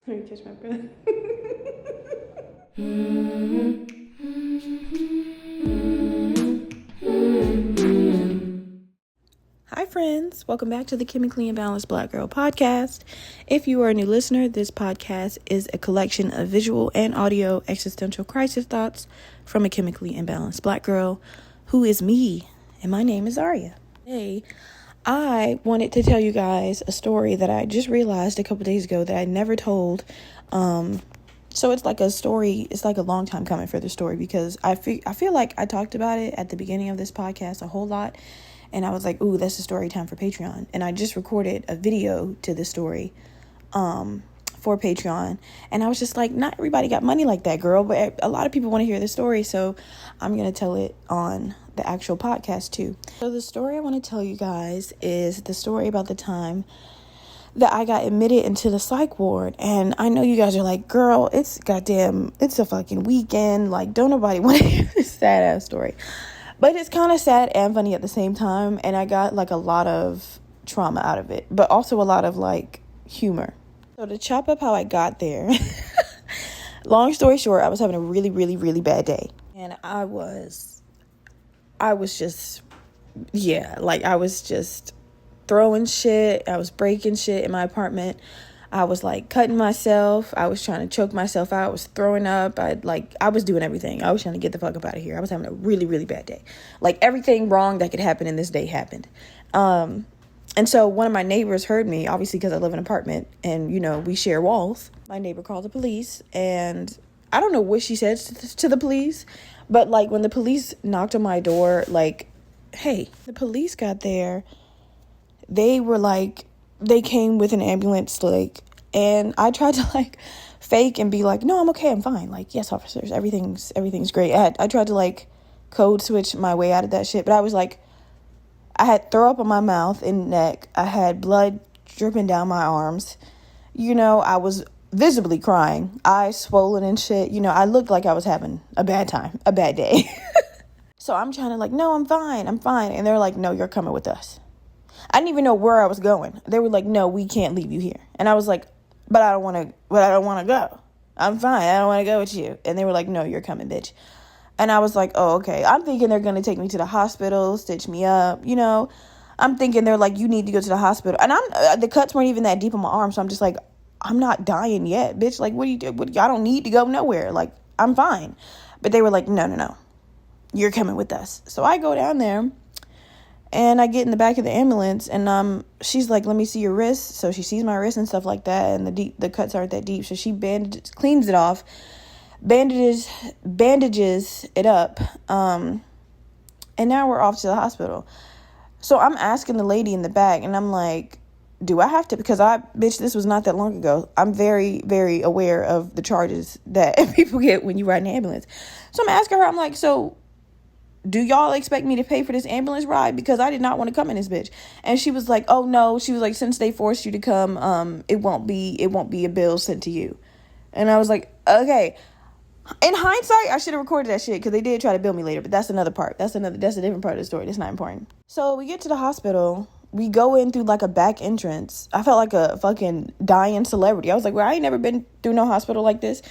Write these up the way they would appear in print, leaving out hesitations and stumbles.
Let me catch my breath. Hi friends, welcome back to the Chemically Imbalanced Black Girl podcast. If you are a new listener, this podcast is a collection of visual and audio existential crisis thoughts from a chemically imbalanced Black girl who is me, and my name is Aria. Hey, I wanted to tell you guys a story that I just realized a couple days ago that I never told. So it's like a story, it's like a long time coming for the story because I feel like I talked about it at the beginning of this podcast a whole lot. And I was like, ooh, that's a story time for Patreon. And I just recorded a video to the story for Patreon. And I was just like, not everybody got money like that, girl. But a lot of people want to hear the story. So I'm going to tell it on the actual podcast too. So the story I want to tell you guys is the story about the time that I got admitted into the psych ward. And I know you guys are like, girl, it's a fucking weekend. Like, don't nobody want to hear this sad ass story. But it's kind of sad and funny at the same time. And I got like a lot of trauma out of it, but also a lot of like humor. So to chop up how I got there, long story short, I was having a really, really, really bad day. And I was just throwing shit. I was breaking shit in my apartment. I was like cutting myself. I was trying to choke myself out. I was throwing up. I was doing everything. I was trying to get the fuck up out of here. I was having a really, really bad day. Like everything wrong that could happen in this day happened. And so one of my neighbors heard me, obviously because I live in an apartment and, you know, we share walls. My neighbor called the police and I don't know what she said to the police, but like when the police knocked on my door, like, hey, the police got there. They were like, they came with an ambulance, like, and I tried to like fake and be like, no, I'm okay, I'm fine. Like, yes, officers, everything's great. I tried to like code switch my way out of that shit, but I was like, I had throw up on my mouth and neck. I had blood dripping down my arms. You know, I was visibly crying, eyes swollen and shit. You know, I looked like I was having a bad time, a bad day. So I'm trying to like, no, I'm fine. And they're like, no, you're coming with us. I didn't even know where I was going. They were like, no, we can't leave you here. And I was like, but I don't want to go. I'm fine. I don't want to go with you. And they were like, no, you're coming, bitch. And I was like, oh, okay. I'm thinking they're going to take me to the hospital, stitch me up. You know, I'm thinking they're like, you need to go to the hospital. And the cuts weren't even that deep on my arm. So I'm just like, I'm not dying yet, bitch. Like, what do you do? I don't need to go nowhere. Like, I'm fine. But they were like, no. You're coming with us. So I go down there. And I get in the back of the ambulance and she's like, let me see your wrist. So she sees my wrist and stuff like that. And the cuts aren't that deep. So she cleans it off, bandages it up. And now we're off to the hospital. So I'm asking the lady in the back and I'm like, do I have to? Because this was not that long ago. I'm very, very aware of the charges that people get when you ride an ambulance. So I'm asking her, I'm like, so do y'all expect me to pay for this ambulance ride? Because I did not want to come in this bitch. And she was like, oh no. She was like, since they forced you to come, it won't be a bill sent to you. And I was like, okay. In hindsight, I should have recorded that shit because they did try to bill me later, but that's another part. That's a different part of the story. That's not important. So we get to the hospital. We go in through like a back entrance. I felt like a fucking dying celebrity. I was like, well, I ain't never been through no hospital like this.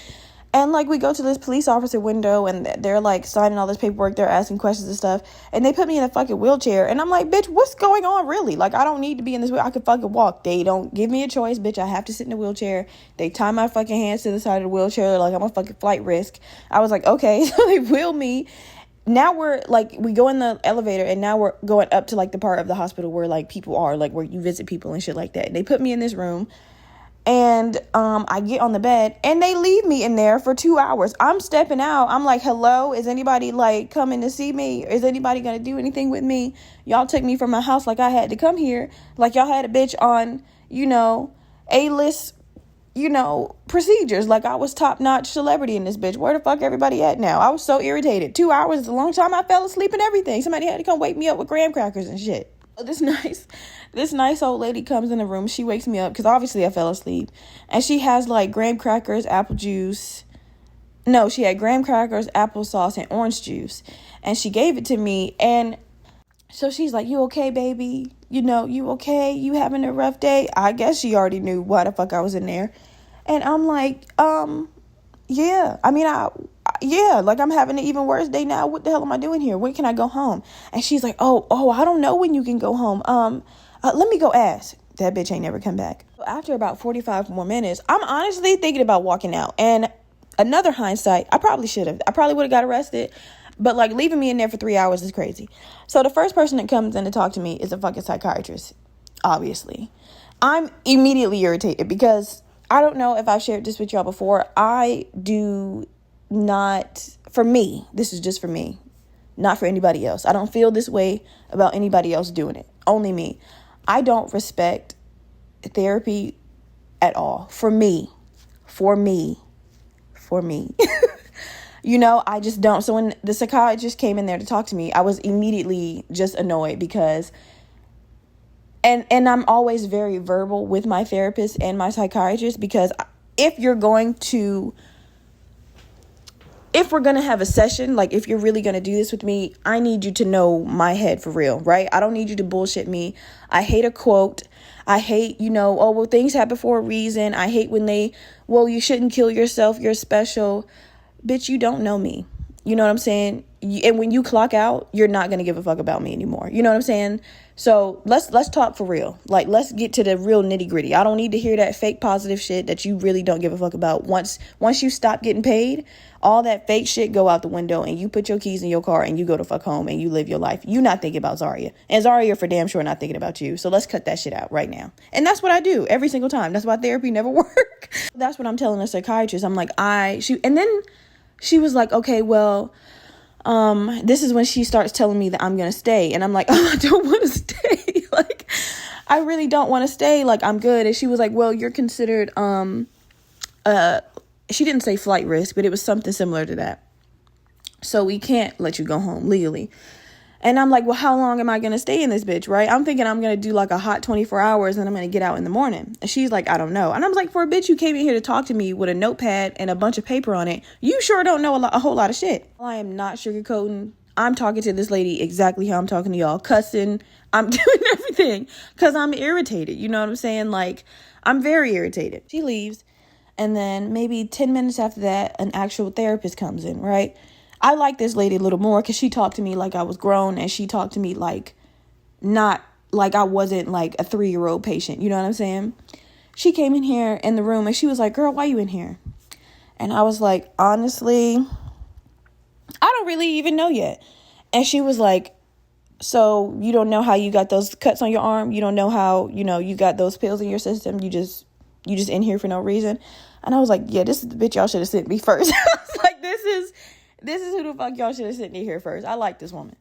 And, like, we go to this police officer window, and they're, like, signing all this paperwork. They're asking questions and stuff. And they put me in a fucking wheelchair. And I'm like, bitch, what's going on, really? Like, I don't need to be in this wheelchair. I could fucking walk. They don't give me a choice, bitch. I have to sit in a wheelchair. They tie my fucking hands to the side of the wheelchair like I'm a fucking flight risk. I was like, okay. So they wheel me. Now we're, like, we go in the elevator, and now we're going up to, like, the part of the hospital where, like, people are, like, where you visit people and shit like that. And they put me in this room. And I get on the bed and they leave me in there for 2 hours. I'm stepping out. I'm like, hello, is anybody like coming to see me? Is anybody going to do anything with me? Y'all took me from my house like I had to come here. Like y'all had a bitch on, you know, A-list, you know, procedures. Like I was top-notch celebrity in this bitch. Where the fuck everybody at now? I was so irritated. 2 hours is a long time. I fell asleep and everything. Somebody had to come wake me up with graham crackers and shit. This nice old lady comes in the room. She wakes me up because obviously I fell asleep. And she has like graham crackers, apple juice. No, she had graham crackers, applesauce, and orange juice. And she gave it to me. And so she's like, you okay, baby? You know, you okay? You having a rough day? I guess she already knew why the fuck I was in there. And I'm like, yeah. I mean, yeah, like I'm having an even worse day now. What the hell am I doing here? When can I go home? And she's like, oh, I don't know when you can go home. Let me go ask. That bitch ain't never come back. After about 45 more minutes, I'm honestly thinking about walking out. And another hindsight, I probably should have. I probably would have got arrested. But like leaving me in there for 3 hours is crazy. So the first person that comes in to talk to me is a fucking psychiatrist, obviously. I'm immediately irritated because I don't know if I've shared this with y'all before. I do not, for me, this is just for me, not for anybody else. I don't feel this way about anybody else doing it. Only me. I don't respect therapy at all. For me. You know, I just don't. So when the psychiatrist came in there to talk to me, I was immediately just annoyed because, and I'm always very verbal with my therapist and my psychiatrist, because if we're going to have a session, like if you're really going to do this with me, I need you to know my head for real, right? I don't need you to bullshit me. I hate a quote. I hate, oh, well, things happen for a reason. I hate when you shouldn't kill yourself. You're special. Bitch, you don't know me. You know what I'm saying? And when you clock out, you're not going to give a fuck about me anymore. You know what I'm saying? So let's talk for real. Like, let's get to the real nitty gritty. I don't need to hear that fake positive shit that you really don't give a fuck about. Once you stop getting paid, all that fake shit go out the window and you put your keys in your car and you go to fuck home and you live your life. You not thinking about Zaria. And Zaria for damn sure not thinking about you. So let's cut that shit out right now. And that's what I do every single time. That's why therapy never work. That's what I'm telling a psychiatrist. I'm like, and then she was like, okay, well, this is when she starts telling me that I'm going to stay. And I'm like, oh, I don't want to stay. Like, I really don't want to stay. Like, I'm good. And she was like, well, you're considered, she didn't say flight risk, but it was something similar to that. So we can't let you go home legally. And I'm like, well, how long am I going to stay in this bitch, right? I'm thinking I'm going to do like a hot 24 hours and I'm going to get out in the morning. And she's like, I don't know. And I was like, for a bitch who came in here to talk to me with a notepad and a bunch of paper on it, you sure don't know a whole lot of shit. I am not sugarcoating. I'm talking to this lady exactly how I'm talking to y'all, cussing. I'm doing everything because I'm irritated. You know what I'm saying? Like, I'm very irritated. She leaves. And then maybe 10 minutes after that, an actual therapist comes in, right? I like this lady a little more because she talked to me like I was grown, and she talked to me like not like I wasn't like a 3-year-old patient. You know what I'm saying? She came in here in the room and she was like, girl, why you in here? And I was like, honestly, I don't really even know yet. And she was like, so you don't know how you got those cuts on your arm? You don't know how, you got those pills in your system? You just in here for no reason? And I was like, yeah, this is the bitch y'all should have sent me first. I was like, this is who the fuck y'all should have sent me here first. I like this woman.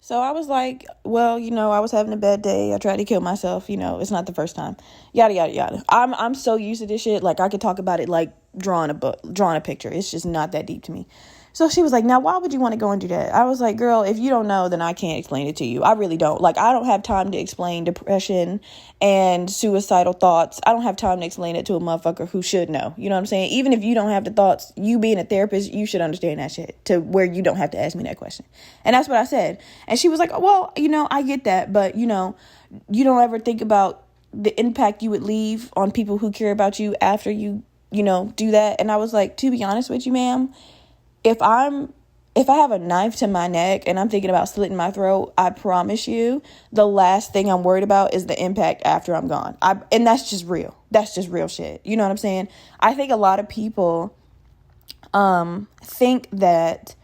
So I was like, well, I was having a bad day. I tried to kill myself. It's not the first time. Yada, yada, yada. I'm so used to this shit. Like, I could talk about it like drawing a picture. It's just not that deep to me. So she was like, now, why would you want to go and do that? I was like, girl, if you don't know, then I can't explain it to you. I really don't. Like, I don't have time to explain depression and suicidal thoughts. I don't have time to explain it to a motherfucker who should know. You know what I'm saying? Even if you don't have the thoughts, you being a therapist, you should understand that shit to where you don't have to ask me that question. And that's what I said. And she was like, well, I get that. But, you don't ever think about the impact you would leave on people who care about you after you, do that. And I was like, to be honest with you, ma'am, if I have a knife to my neck and I'm thinking about slitting my throat, I promise you the last thing I'm worried about is the impact after I'm gone. And that's just real. That's just real shit. You know what I'm saying? I think a lot of people think that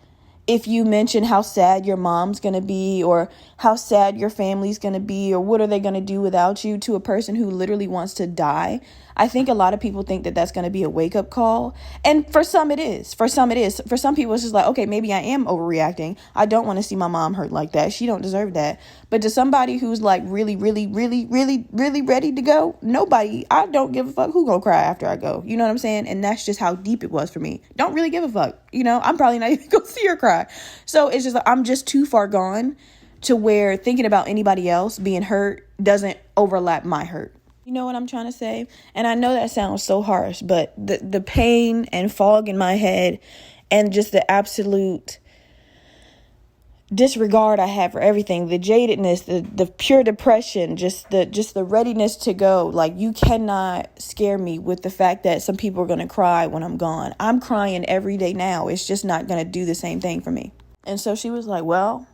if you mention how sad your mom's going to be or how sad your family's going to be or what are they going to do without you to a person who literally wants to die, I think a lot of people think that that's going to be a wake-up call. And for some it is. For some people it's just like, okay, maybe I am overreacting. I don't want to see my mom hurt like that. She don't deserve that. But to somebody who's like really, really, really, really, really ready to go, I don't give a fuck who gonna cry after I go. You know what I'm saying? And that's just how deep it was for me. Don't really give a fuck. I'm probably not even gonna see her cry. So it's just like, I'm just too far gone to where thinking about anybody else being hurt doesn't overlap my hurt. You know what I'm trying to say? And I know that sounds so harsh, but the pain and fog in my head and just the absolute disregard I have for everything, the jadedness, the pure depression, just the readiness to go. Like, you cannot scare me with the fact that some people are going to cry when I'm gone. I'm crying every day now. It's just not going to do the same thing for me. And so she was like, well,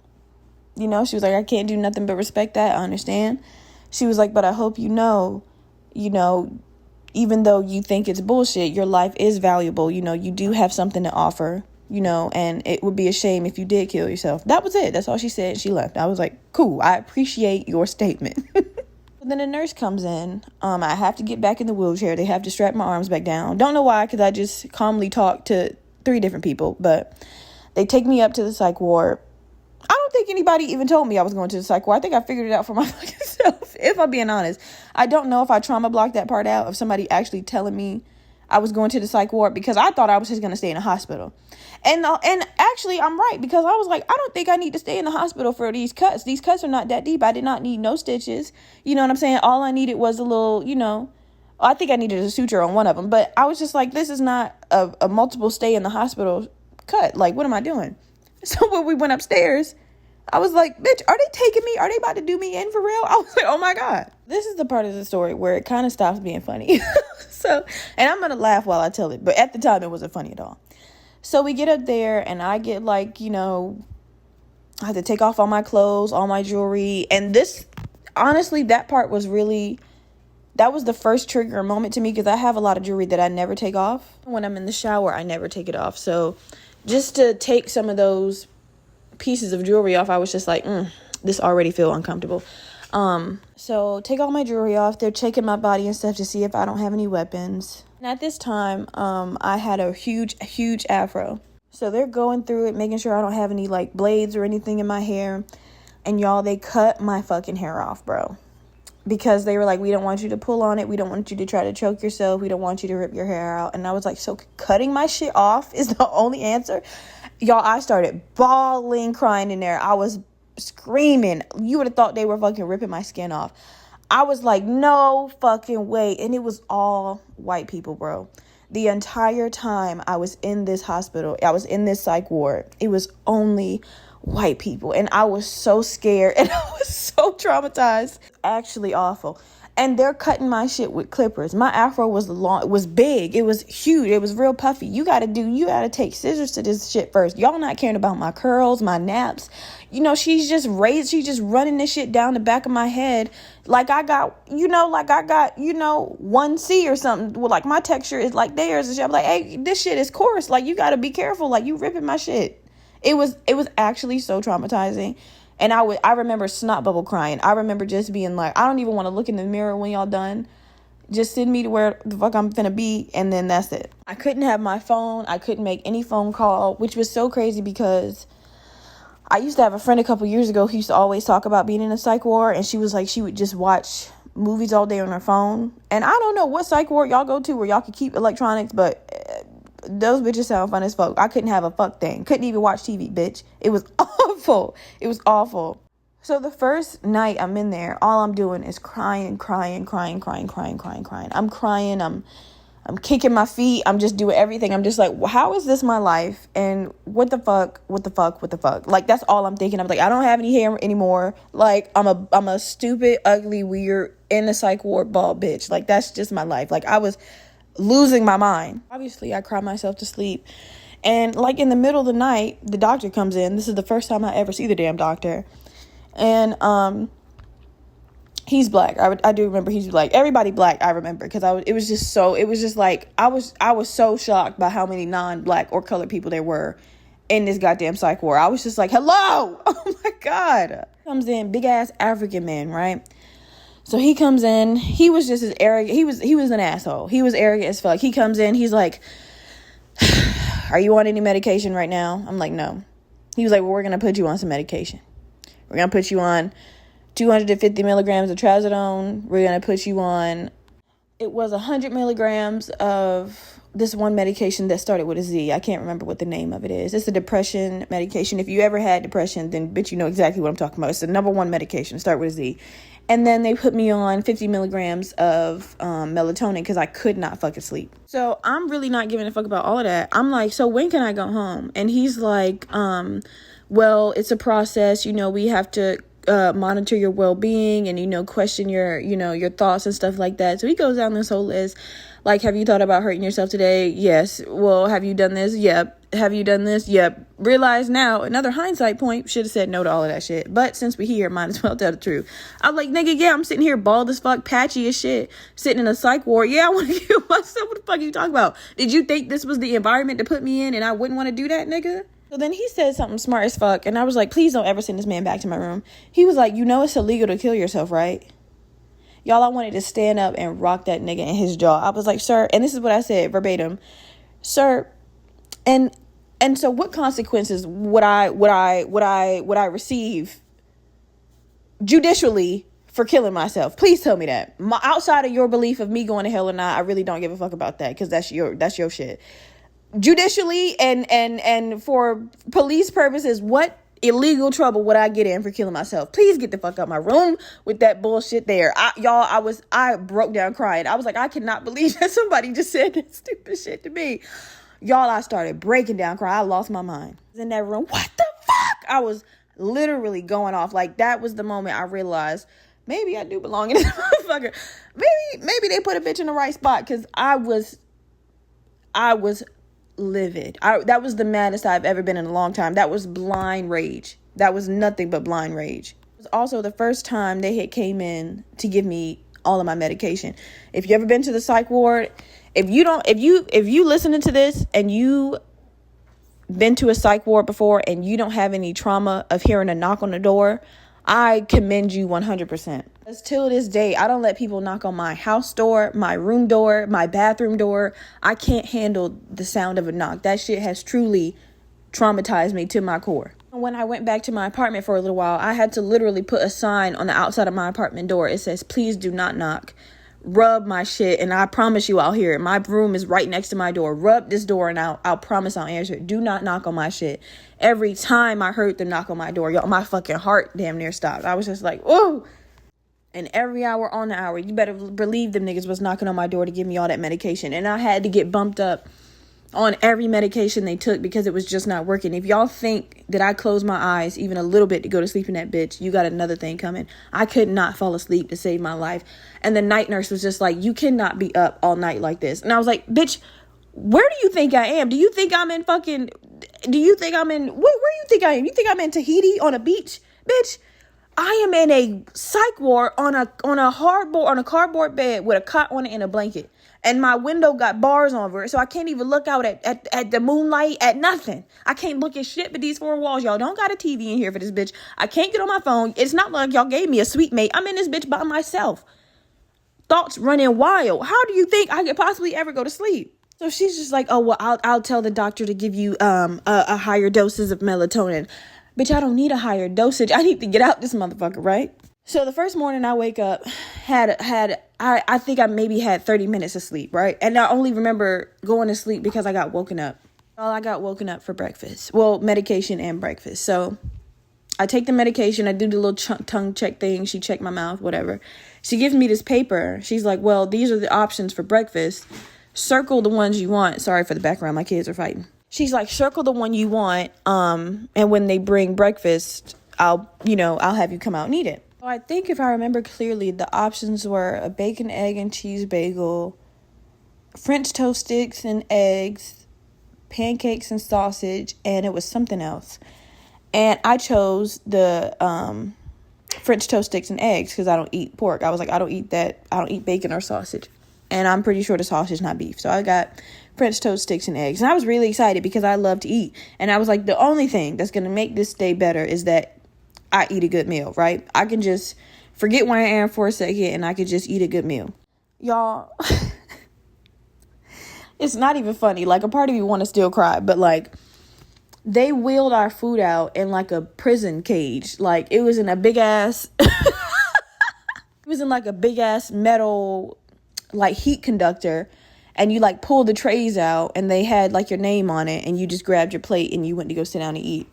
she was like, I can't do nothing but respect that. I understand. She was like, but I hope even though you think it's bullshit, your life is valuable. You do have something to offer, and it would be a shame if you did kill yourself. That was it. That's all she said. She left. I was like, cool. I appreciate your statement. Then a nurse comes in. I have to get back in the wheelchair. They have to strap my arms back down. Don't know why, because I just calmly talked to 3 different people. But they take me up to the psych ward. I don't think anybody even told me I was going to the psych ward. I think I figured it out for my fucking self, if I'm being honest. I don't know if I trauma blocked that part out of somebody actually telling me I was going to the psych ward, because I thought I was just going to stay in the hospital. And actually, I'm right, because I was like, I don't think I need to stay in the hospital for these cuts. These cuts are not that deep. I did not need no stitches. You know what I'm saying? All I needed was a little, I think I needed a suture on one of them. But I was just like, this is not a multiple stay in the hospital cut. Like, what am I doing? So when we went upstairs, I was like, bitch, are they taking me? Are they about to do me in for real? I was like, oh my God. This is the part of the story where it kind of stops being funny. And I'm going to laugh while I tell it. But at the time, it wasn't funny at all. So we get up there and I get like, I had to take off all my clothes, all my jewelry. And this, honestly, that part was that was the first trigger moment to me, because I have a lot of jewelry that I never take off. When I'm in the shower, I never take it off. So just to take some of those pieces of jewelry off, I was just like, this already feel uncomfortable. So take all my jewelry off. They're checking my body and stuff to see if I don't have any weapons. And at this time, I had a huge afro. So they're going through it, making sure I don't have any like blades or anything in my hair. And y'all, they cut my fucking hair off, bro. Because they were like, we don't want you to pull on it. We don't want you to try to choke yourself. We don't want you to rip your hair out. And I was like, so cutting my shit off is the only answer? Y'all, I started bawling, crying in there. I was screaming. You would have thought they were fucking ripping my skin off. I was like, no fucking way. And it was all white people, bro. The entire time I was in this hospital, I was in this psych ward, it was only white people. And I was so scared and I was so traumatized. Actually awful. And they're cutting my shit with clippers. My afro was long, it was big, it was huge, it was real puffy. You gotta take scissors to this shit first. Y'all not caring about my curls, my naps. She's just running this shit down the back of my head. Like I got 1C or something. Well, like my texture is like theirs. And shit. I'm like, hey, this shit is coarse. Like, you gotta be careful. Like, you ripping my shit. It was actually so traumatizing. And I remember snot bubble crying. I remember just being like, I don't even want to look in the mirror when y'all done. Just send me to where the fuck I'm finna be, and then that's it. I couldn't have my phone. I couldn't make any phone call, which was so crazy because I used to have a friend a couple years ago who used to always talk about being in a psych ward, and she was like, she would just watch movies all day on her phone. And I don't know what psych ward y'all go to where y'all can keep electronics, but those bitches sound fun as fuck. I couldn't have a fuck thing. Couldn't even watch TV, bitch. It was awful. It was awful. So the first night I'm in there, all I'm doing is crying. I'm crying. I'm kicking my feet. I'm just doing everything. I'm just like, how is this my life? And what the fuck? Like, that's all I'm thinking. I'm like, I don't have any hair anymore. Like, I'm a stupid, ugly, weird, in the psych ward bald bitch. Like, that's just my life. Like, I was losing my mind. Obviously, I cried myself to sleep. And like in the middle of the night, the doctor comes in. This is the first time I ever see the damn doctor. And he's black. I do remember he's black. Everybody black, I remember, because I was so shocked by how many non-black or colored people there were in this goddamn psych ward. I was just like, hello. Oh my God. Comes in, big ass African man, right? So he comes in, he was just as arrogant. He was an asshole. He was arrogant as fuck. He comes in, he's like, are you on any medication right now? I'm like, no. He was like, well, we're going to put you on some medication. We're going to put you on 250 milligrams of trazodone. We're going to put you on, it was 100 milligrams of this one medication that started with a Z. I can't remember what the name of it is. It's a depression medication. If you ever had depression, then bitch, you know exactly what I'm talking about. It's the number one medication, start with a Z. And then they put me on 50 milligrams of melatonin because I could not fucking sleep. So I'm really not giving a fuck about all of that. I'm like, so when can I go home? And he's like, well, it's a process. We have to monitor your well-being and, question your thoughts and stuff like that. So he goes down this whole list. Like, have you thought about hurting yourself today? Yes. Well, have you done this? Yep. Have you done this? Yep. Realize now, another hindsight point, should have said no to all of that shit. But since we're here, might as well tell the truth. I'm like, nigga, yeah, I'm sitting here bald as fuck, patchy as shit, sitting in a psych ward. Yeah, I want to kill myself. What the fuck are you talking about? Did you think this was the environment to put me in and I wouldn't want to do that, nigga? So then he said something smart as fuck. And I was like, please don't ever send this man back to my room. He was like, it's illegal to kill yourself, right? Y'all, I wanted to stand up and rock that nigga in his jaw. I was like, sir, and this is what I said verbatim, sir, and so what consequences would I receive judicially for killing myself? Please tell me that. Outside of your belief of me going to hell or not, I really don't give a fuck about that, because that's your shit. Judicially and for police purposes, what illegal trouble would I get in for killing myself? Please get the fuck out my room with that bullshit there. I broke down crying. I was like, I cannot believe that somebody just said that stupid shit to me. Y'all, I started breaking down crying. I lost my mind. I was in that room. What the fuck? I was literally going off. Like, that was the moment I realized maybe I do belong in this motherfucker. Maybe they put a bitch in the right spot, because I was livid. That was the maddest I've ever been in a long time. That was blind rage. That was nothing but blind rage. It was also the first time they had came in to give me all of my medication. If you ever been to the psych ward, if you listening to this and you been to a psych ward before and you don't have any trauma of hearing a knock on the door, I commend you 100%. Because till this day, I don't let people knock on my house door, my room door, my bathroom door. I can't handle the sound of a knock. That shit has truly traumatized me to my core. When I went back to my apartment for a little while, I had to literally put a sign on the outside of my apartment door. It says, please do not knock. Rub my shit, and I promise you I'll hear it. My room is right next to my door. Rub this door, and I'll promise I'll answer it. Do not knock on my shit. Every time I heard them knock on my door, y'all, my fucking heart damn near stopped. I was just like, whoa. And every hour on the hour, you better believe them niggas was knocking on my door to give me all that medication. And I had to get bumped up on every medication they took because it was just not working. If y'all think that I closed my eyes even a little bit to go to sleep in that bitch, you got another thing coming. I could not fall asleep to save my life. And the night nurse was just like, you cannot be up all night like this. And I was like, bitch, where do you think I am? Do you think I'm in where do you think I am? You think I'm in Tahiti on a beach? Bitch, I am in a psych ward on a cardboard bed with a cot on it and a blanket. And my window got bars over it, so I can't even look out at the moonlight, at nothing. I can't look at shit but these four walls. Y'all don't got a TV in here for this bitch. I can't get on my phone. It's not like y'all gave me a suite mate. I'm in this bitch by myself. Thoughts running wild. How do you think I could possibly ever go to sleep? So she's just like, oh, well, I'll tell the doctor to give you a higher doses of melatonin. Bitch, I don't need a higher dosage. I need to get out this motherfucker, right? So the first morning I wake up, I think I maybe had 30 minutes of sleep, right? And I only remember going to sleep because I got woken up. Well, I got woken up for breakfast. Well, medication and breakfast. So I take the medication. I do the little tongue check thing. She checked my mouth, whatever. She gives me this paper. She's like, well, these are the options for breakfast. Circle the ones you want. Sorry for the background. My kids are fighting. She's like, circle the one you want. And when they bring breakfast, I'll have you come out and eat it. I think if I remember clearly, the options were a bacon, egg, and cheese bagel, French toast sticks and eggs, pancakes and sausage, and it was something else. And I chose the French toast sticks and eggs because I don't eat pork. I was like, I don't eat that. I don't eat bacon or sausage. And I'm pretty sure the sausage is not beef. So I got French toast sticks and eggs. And I was really excited because I love to eat. And I was like, the only thing that's going to make this day better is that I eat a good meal, right? I can just forget where I am for a second and I could just eat a good meal. Y'all, it's not even funny. Like, a part of you want to still cry, but like, they wheeled our food out in like a prison cage. Like, it was in a big ass, it was in like a big ass metal, like, heat conductor. And you like pull the trays out and they had like your name on it and you just grabbed your plate and you went to go sit down and eat.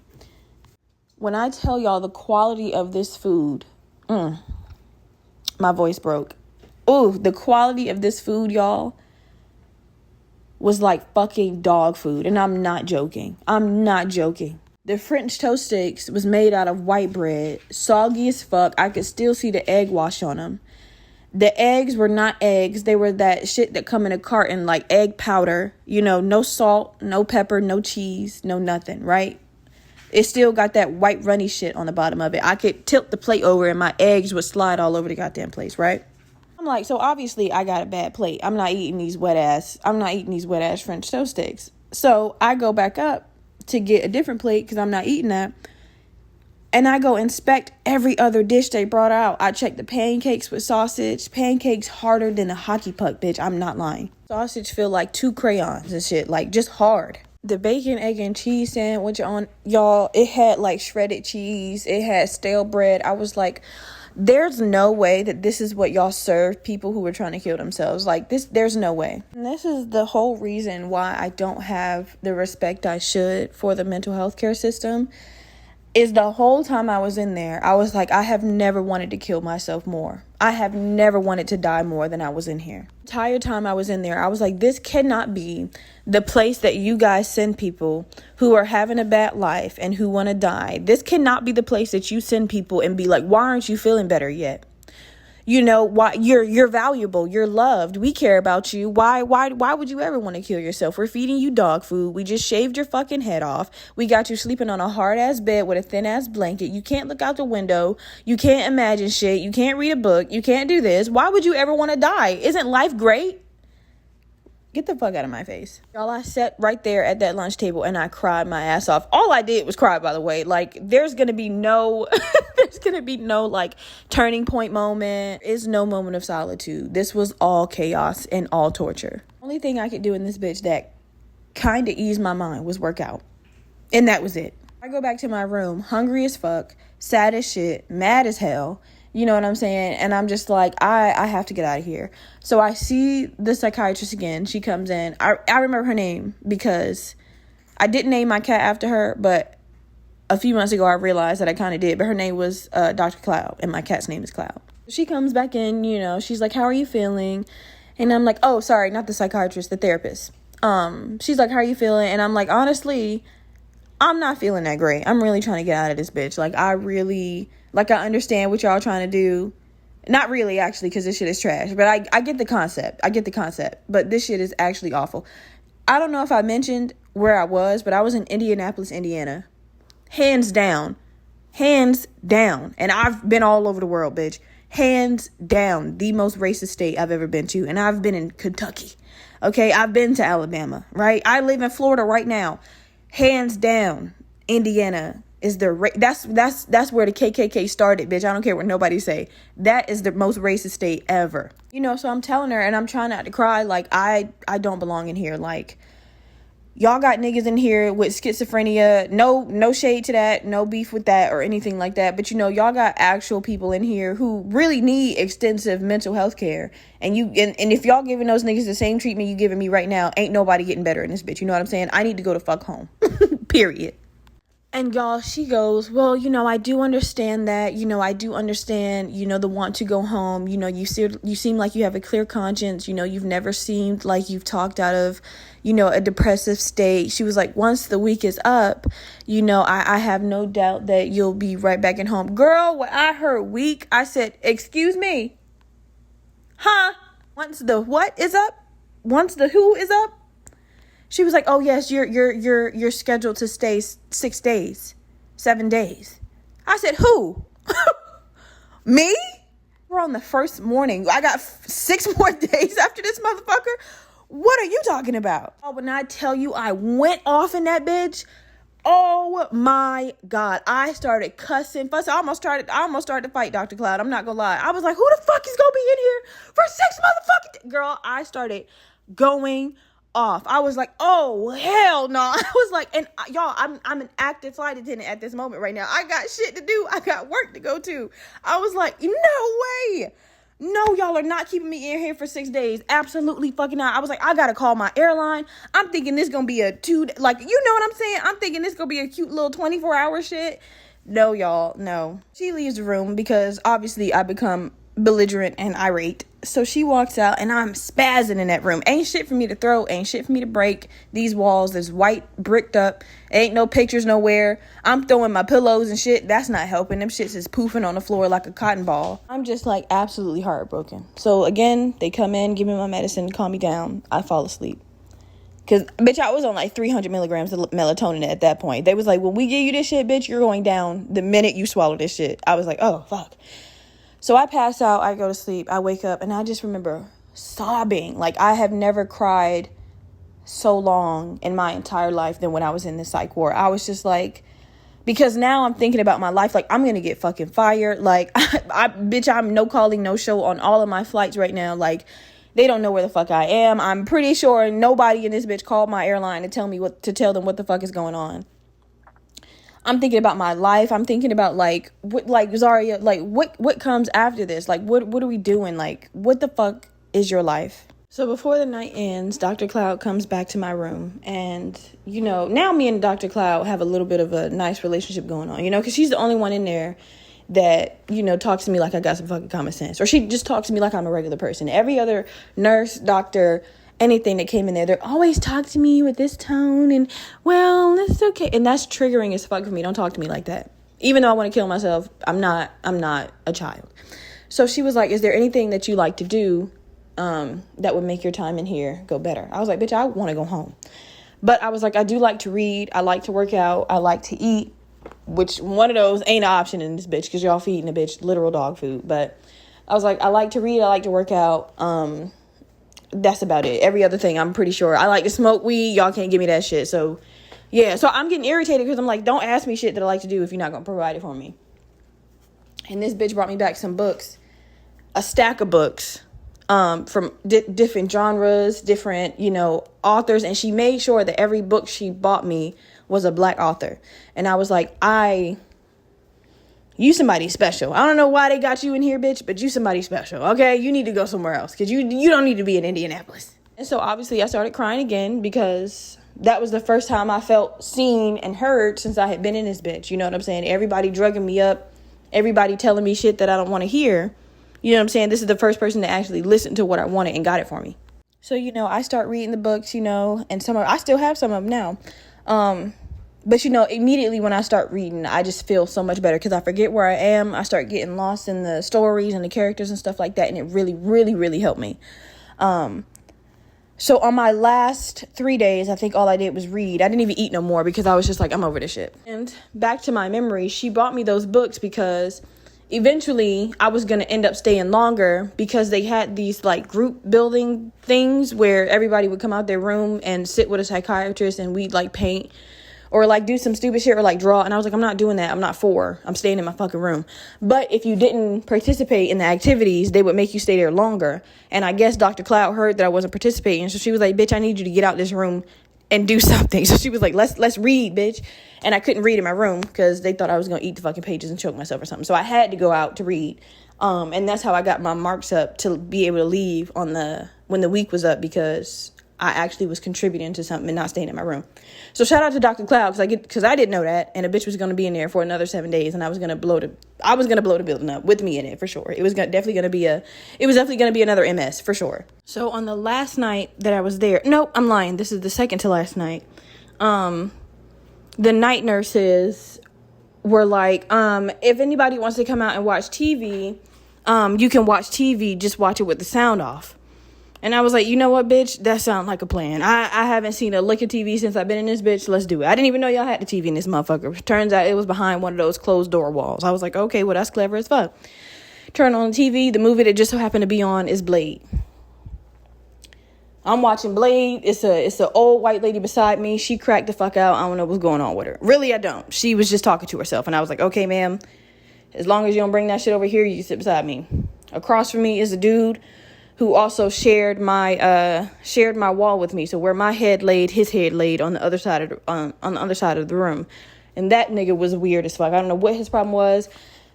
When I tell y'all the quality of this food, my voice broke. Ooh, the quality of this food, y'all, was like fucking dog food. And I'm not joking. I'm not joking. The French toast sticks was made out of white bread, soggy as fuck. I could still see the egg wash on them. The eggs were not eggs. They were that shit that come in a carton, like egg powder. You know, no salt, no pepper, no cheese, no nothing, right? It still got that white runny shit on the bottom of it. I could tilt the plate over and my eggs would slide all over the goddamn place, right? I'm like, so obviously I got a bad plate. I'm not eating these wet ass French toast sticks. So I go back up to get a different plate because I'm not eating that. And I go inspect every other dish they brought out. I check the pancakes with sausage. Pancakes harder than a hockey puck, bitch. I'm not lying. Sausage feel like 2 crayons and shit. Like, just hard. The bacon, egg, and cheese sandwich on, y'all, it had like shredded cheese. It had stale bread. I was like, there's no way that this is what y'all serve people who were trying to kill themselves. Like, there's no way. And this is the whole reason why I don't have the respect I should for the mental health care system. Is the whole time I was in there, I was like, I have never wanted to kill myself more. I have never wanted to die more than I was in here. The entire time I was in there, I was like, this cannot be the place that you guys send people who are having a bad life and who want to die. This cannot be the place that you send people and be like, why aren't you feeling better yet? You know, why you're valuable, you're loved, we care about you. Why would you ever want to kill yourself? We're feeding you dog food. We just shaved your fucking head off. We got you sleeping on a hard ass bed with a thin ass blanket. You can't look out the window. You can't imagine shit. You can't read a book. You can't do this. Why would you ever want to die? Isn't life great? Get the fuck out of my face. Y'all, I sat right there at that lunch table and I cried my ass off. All I did was cry, by the way. Like, there's going to be no, like, turning point moment. There's no moment of solitude. This was all chaos and all torture. Only thing I could do in this bitch that kind of eased my mind was work out. And that was it. I go back to my room, hungry as fuck, sad as shit, mad as hell. You know what I'm saying? And I'm just like, I have to get out of here. So I see the psychiatrist again. She comes in. I remember her name because I didn't name my cat after her, but a few months ago I realized that I kind of did. But her name was Dr. Cloud, and my cat's name is Cloud. She comes back in, you know, she's like, how are you feeling? And I'm like, oh, sorry, not the psychiatrist, the therapist. She's like, how are you feeling? And I'm like, honestly, I'm not feeling that great. I'm really trying to get out of this bitch. Like, I understand what y'all trying to do. Not really, actually, because this shit is trash. But I get the concept. But this shit is actually awful. I don't know if I mentioned where I was, but I was in Indianapolis, Indiana. Hands down. And I've been all over the world, bitch. Hands down. The most racist state I've ever been to. And I've been in Kentucky. Okay? I've been to Alabama, right? I live in Florida right now. Hands down. Indiana is that's where the KKK started, bitch. I don't care what nobody say. That is the most racist state ever. You know, so I'm telling her and I'm trying not to cry. Like, I don't belong in here. Like, y'all got niggas in here with schizophrenia. No shade to that. No beef with that or anything like that. But, you know, y'all got actual people in here who really need extensive mental health care. And if y'all giving those niggas the same treatment you giving me right now, ain't nobody getting better in this bitch. You know what I'm saying? I need to go to fuck home. Period. And y'all, she goes, well, you know, I do understand that, you know, the want to go home. You know, you seem like you have a clear conscience. You know, you've never seemed like you've talked out of, you know, a depressive state. She was like, once the week is up, you know, I have no doubt that you'll be right back at home. Girl, when I heard week, I said, excuse me. Huh? Once the what is up? Once the who is up? She was like, oh, yes, you're scheduled to stay 7 days. I said, who? Me? We're on the first morning. I got 6 more days after this motherfucker. What are you talking about? Oh, when I tell you I went off in that bitch, oh my God. I started cussing, fussing. I almost started to fight Dr. Cloud. I'm not gonna lie. I was like, who the fuck is gonna be in here for 6 motherfucking girl, I started going off. I was like, oh hell no. I was like, and y'all, I'm an active flight attendant at this moment right now. I got shit to do. I got work to go to. I was like, no way. No, y'all are not keeping me in here for 6 days. Absolutely fucking not. I was like, I gotta call my airline. I'm thinking this gonna be you know what I'm saying? I'm thinking this gonna be a cute little 24-hour shit. No, y'all, no. She leaves the room because obviously I become belligerent and irate. So she walks out and I'm spazzing in that room. Ain't shit for me to throw. Ain't shit for me to break. These walls is white bricked up. Ain't no pictures nowhere. I'm throwing my pillows and shit. That's not helping. Them shits is poofing on the floor like a cotton ball. I'm just like absolutely heartbroken. So again, they come in, give me my medicine, calm me down. I fall asleep. Because, bitch, I was on like 300 milligrams of melatonin at that point. They was like, when we give you this shit, bitch, you're going down the minute you swallow this shit. I was like, oh, fuck. So I pass out, I go to sleep, I wake up, and I just remember sobbing. Like, I have never cried so long in my entire life than when I was in the psych ward. I was just like, because now I'm thinking about my life, like, I'm going to get fucking fired. Like, bitch, I'm no calling, no show on all of my flights right now. Like, they don't know where the fuck I am. I'm pretty sure nobody in this bitch called my airline to tell them what the fuck is going on. I'm thinking about my life. I'm thinking about Zaria, what comes after this? Like, what are we doing? Like, what the fuck is your life? So before the night ends, Dr. Cloud comes back to my room. And, now me and Dr. Cloud have a little bit of a nice relationship going on, because she's the only one in there that, talks to me like I got some fucking common sense. Or she just talks to me like I'm a regular person. Every other nurse, doctor, anything that came in there, they're always talk to me with this tone and, well, it's okay. And that's triggering as fuck for me. Don't talk to me like that. Even though I want to kill myself, I'm not a child. So she was like, is there anything that you like to do that would make your time in here go better? I was like, bitch, I want to go home. But I was like, I do like to read. I like to work out. I like to eat, which one of those ain't an option in this bitch because y'all feeding a bitch literal dog food. But I was like, I like to read. I like to work out. That's about it. Every other thing, I'm pretty sure. I like to smoke weed. Y'all can't give me that shit. So, yeah. So I'm getting irritated because I'm like, don't ask me shit that I like to do if you're not going to provide it for me. And this bitch brought me back some books. A stack of books from different genres, different, authors. And she made sure that every book she bought me was a black author. And I was like, you somebody special. I don't know why they got you in here, bitch, but you somebody special, okay? You need to go somewhere else because you don't need to be in Indianapolis. And so obviously I started crying again because that was the first time I felt seen and heard since I had been in this bitch. You know what I'm saying? Everybody drugging me up. Everybody telling me shit that I don't want to hear. You know what I'm saying? This is the first person to actually listen to what I wanted and got it for me. So, I start reading the books, and I still have some of them now. But, immediately when I start reading, I just feel so much better because I forget where I am. I start getting lost in the stories and the characters and stuff like that. And it really, really, really helped me. So on my last 3 days, I think all I did was read. I didn't even eat no more because I was just like, I'm over this shit. And back to my memory, she bought me those books because eventually I was going to end up staying longer because they had these like group building things where everybody would come out their room and sit with a psychiatrist and we'd like paint or like do some stupid shit or like draw. And I was like, I'm not doing that. I'm staying in my fucking room. But if you didn't participate in the activities, they would make you stay there longer. And I guess Dr. Cloud heard that I wasn't participating. So she was like, bitch, I need you to get out this room and do something. So she was like, let's read, bitch. And I couldn't read in my room because they thought I was going to eat the fucking pages and choke myself or something. So I had to go out to read. And that's how I got my marks up to be able to leave when the week was up because I actually was contributing to something and not staying in my room. So shout out to Dr. Cloud because I didn't know that, and a bitch was going to be in there for another 7 days, and I was going to blow the building up with me in it for sure. It was definitely going to be another MS for sure. So on the last night that I was there, no, I'm lying. This is the second to last night. The night nurses were like, if anybody wants to come out and watch TV, you can watch TV. Just watch it with the sound off. And I was like, you know what, bitch? That sounds like a plan. I haven't seen a lick of TV since I've been in this bitch. Let's do it. I didn't even know y'all had the TV in this motherfucker. Turns out it was behind one of those closed door walls. I was like, okay, well, that's clever as fuck. Turn on the TV. The movie that just so happened to be on is Blade. I'm watching Blade. It's a old white lady beside me. She cracked the fuck out. I don't know what's going on with her. Really, I don't. She was just talking to herself. And I was like, okay, ma'am, as long as you don't bring that shit over here, you can sit beside me. Across from me is a dude who also shared my wall with me. So where my head laid, his head laid on the other side of the room. And that nigga was weird as fuck. I don't know what his problem was,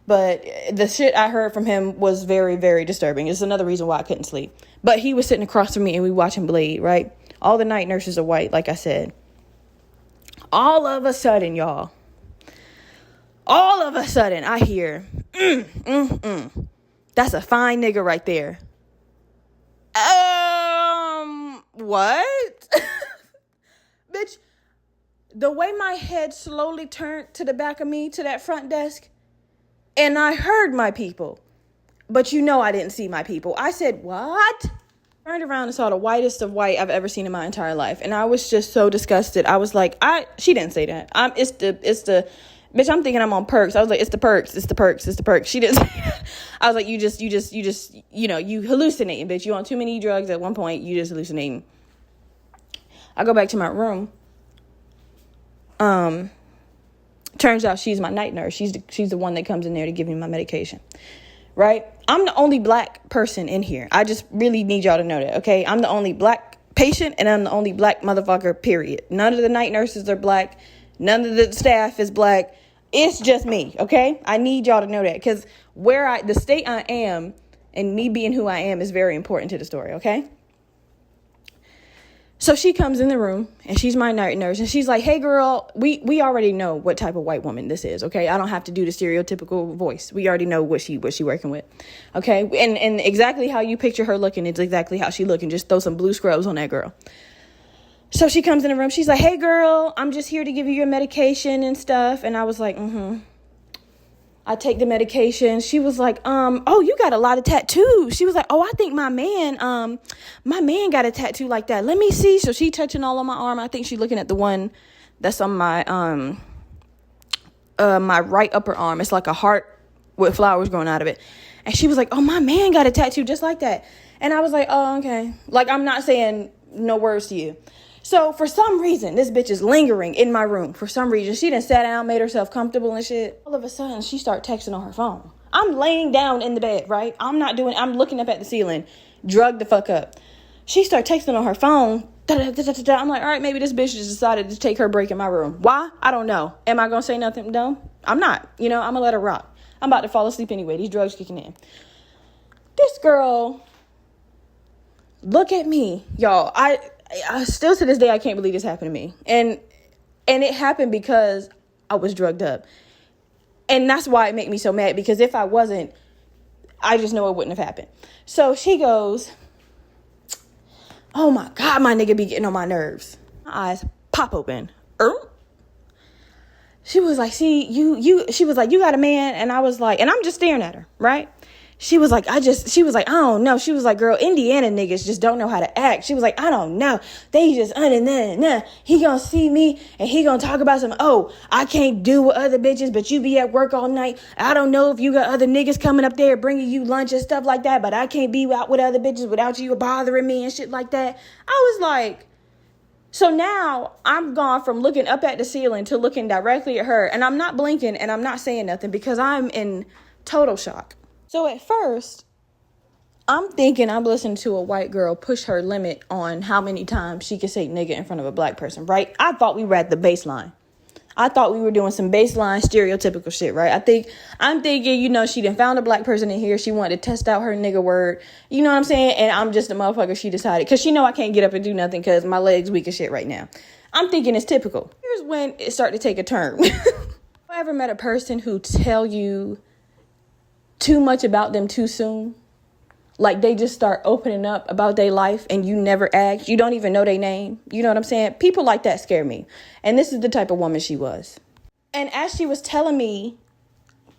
but the shit I heard from him was very, very disturbing. It's another reason why I couldn't sleep. But he was sitting across from me and we watching Blade, right? All the night nurses are white, like I said. All of a sudden, y'all. All of a sudden, I hear, that's a fine nigga right there. What? Bitch, the way my head slowly turned to the back of me, to that front desk, and I heard my people. But you know I didn't see my people. I said, what? Turned around and saw the whitest of white I've ever seen in my entire life. And I was just so disgusted. I was like, she didn't say that. It's the, bitch, I'm thinking I'm on perks. I was like, it's the perks. She didn't say that. I was like, you hallucinating, bitch. You on too many drugs at one point. You just hallucinating. I go back to my room. Turns out she's my night nurse. She's the one that comes in there to give me my medication. Right? I'm the only black person in here. I just really need y'all to know that, okay? I'm the only black patient, and I'm the only black motherfucker, period. None of the night nurses are black. None of the staff is black. It's just me, okay? I need y'all to know that, because the state I am and me being who I am is very important to the story, okay? So she comes in the room, and she's my night nurse, and she's like, hey, girl, we already know what type of white woman this is, okay? I don't have to do the stereotypical voice. We already know what she working with, okay? And exactly how you picture her looking is exactly how she looking. Just throw some blue scrubs on that girl. So she comes in the room. She's like, hey, girl, I'm just here to give you your medication and stuff. And I was like, I take the medication. She was like, oh, you got a lot of tattoos. She was like, oh, I think my man got a tattoo like that. Let me see. So she touching all on my arm. I think she's looking at the one that's on my my right upper arm. It's like a heart with flowers growing out of it. And she was like, oh, my man got a tattoo just like that. And I was like, oh, okay. Like, I'm not saying no words to you. So for some reason, this bitch is lingering in my room. For some reason, she done sat down, made herself comfortable and shit. All of a sudden, she start texting on her phone. I'm laying down in the bed, right? I'm looking up at the ceiling, drugged the fuck up. She start texting on her phone. I'm like, all right, maybe this bitch just decided to take her break in my room. Why? I don't know. Am I going to say nothing dumb? I'm not. I'm going to let her rock. I'm about to fall asleep anyway. These drugs kicking in. This girl, look at me, y'all. I still to this day, I can't believe this happened to me. And it happened because I was drugged up. And that's why it made me so mad, because if I wasn't, I just know it wouldn't have happened. So she goes, oh my God, my nigga be getting on my nerves. My eyes pop open. She was like, see, she was like, you got a man? And I was like, and I'm just staring at her, right? She was like, I don't know. She was like, girl, Indiana niggas just don't know how to act. She was like, I don't know. They just, he gonna see me and he gonna talk about I can't do with other bitches, but you be at work all night. I don't know if you got other niggas coming up there bringing you lunch and stuff like that, but I can't be out with other bitches without you bothering me and shit like that. I was like, so now I'm gone from looking up at the ceiling to looking directly at her, and I'm not blinking and I'm not saying nothing because I'm in total shock. So at first, I'm thinking I'm listening to a white girl push her limit on how many times she can say nigga in front of a black person, right? I thought we were at the baseline. I thought we were doing some baseline stereotypical shit, right? I'm thinking, she done found a black person in here. She wanted to test out her nigga word. You know what I'm saying? And I'm just a motherfucker. She decided, because she know I can't get up and do nothing because my leg's weak as shit right now. I'm thinking it's typical. Here's when it started to take a turn. Have you ever met a person who tell you too much about them too soon? Like they just start opening up about their life and you never ask. You don't even know their name. You know what I'm saying? People like that scare me. And this is the type of woman she was. And as she was telling me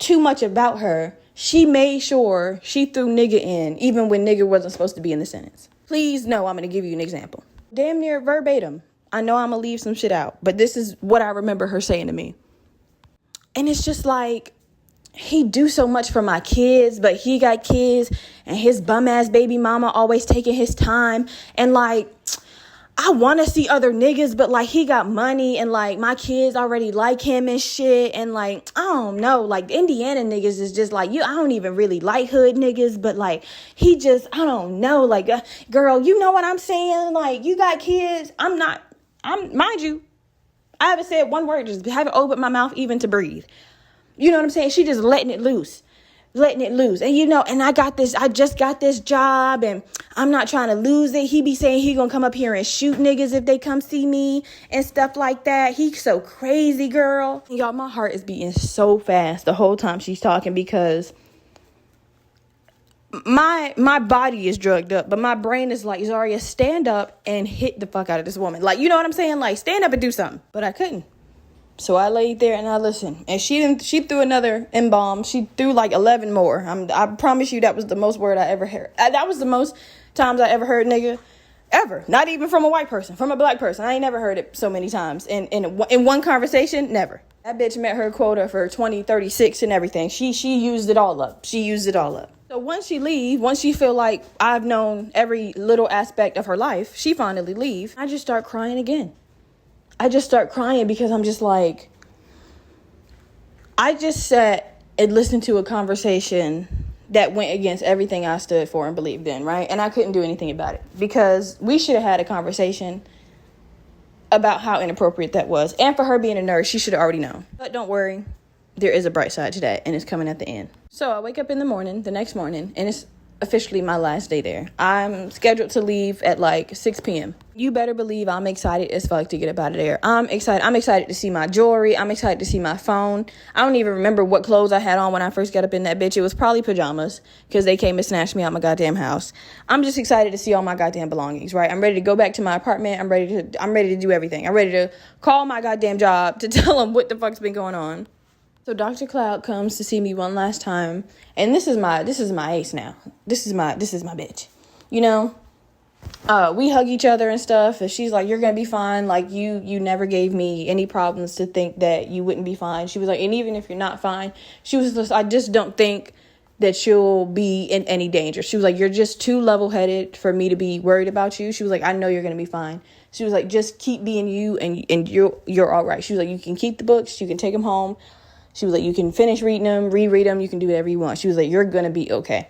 too much about her, she made sure she threw nigga in, even when nigga wasn't supposed to be in the sentence. Please know I'm going to give you an example. Damn near verbatim. I know I'm going to leave some shit out, but this is what I remember her saying to me. And it's just like, he do so much for my kids, but he got kids and his bum ass baby mama always taking his time. And like, I want to see other niggas, but like he got money and like my kids already like him and shit. And like, I don't know, like Indiana niggas is just like, I don't even really like hood niggas, but like he just, I don't know, like girl, you know what I'm saying? Like you got kids. Mind you, I haven't said one word, just haven't opened my mouth even to breathe. You know what I'm saying? She just letting it loose. And and I just got this job and I'm not trying to lose it. He be saying he gonna come up here and shoot niggas if they come see me and stuff like that. He's so crazy, girl. Y'all, my heart is beating so fast the whole time she's talking because my body is drugged up, but my brain is like, Zaria, stand up and hit the fuck out of this woman. Like, you know what I'm saying? Like, stand up and do something. But I couldn't. So I laid there and I listened. And she threw another M-bomb. She threw like 11 more. I promise you that was the most word I ever heard. That was the most times I ever heard nigga. Ever. Not even from a white person. From a black person. I ain't never heard it so many times. In one conversation, never. That bitch met her quota for 2036 and everything. She used it all up. She used it all up. So once she feel like I've known every little aspect of her life, she finally leave. I just start crying again. I just start crying because I'm just like, I just sat and listened to a conversation that went against everything I stood for and believed in, right? And I couldn't do anything about it because we should have had a conversation about how inappropriate that was. And for her being a nurse, she should have already known. But don't worry, there is a bright side to that, and it's coming at the end. So I wake up in the next morning, and it's officially my last day there. I'm scheduled to leave at like 6 p.m. You better believe I'm excited as fuck to get up out of there. I'm excited to see my jewelry. I'm excited to see my phone. I don't even remember what clothes I had on when I first got up in that bitch. It was probably pajamas because they came and snatched me out my goddamn house. I'm just excited to see all my goddamn belongings, right? I'm ready to go back to my apartment. I'm ready to do everything. I'm ready to call my goddamn job to tell them what the fuck's been going on. So Dr. Cloud comes to see me one last time, and this is my ace now. This is my bitch. You know, we hug each other and stuff, and she's like, "You're gonna be fine. Like you never gave me any problems to think that you wouldn't be fine." She was like, "And even if you're not fine," she was just, "I just don't think that you'll be in any danger." She was like, "You're just too level-headed for me to be worried about you." She was like, "I know you're gonna be fine." She was like, "Just keep being you, and you're all right." She was like, "You can keep the books, you can take them home." She was like, "You can finish reading them, reread them. You can do whatever you want." She was like, "You're going to be okay."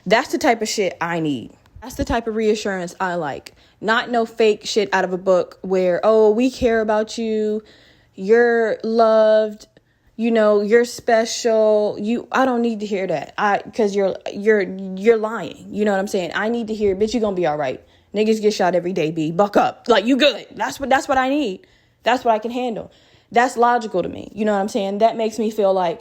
That's the type of shit I need. That's the type of reassurance I like. Not no fake shit out of a book where, "Oh, we care about you. You're loved. You know, you're special." I don't need to hear that. Because you're lying. You know what I'm saying? I need to hear, "Bitch, you going to be all right. Niggas get shot every day, B. Buck up. Like, you good." That's what I need. That's what I can handle. That's logical to me. You know what I'm saying? That makes me feel like,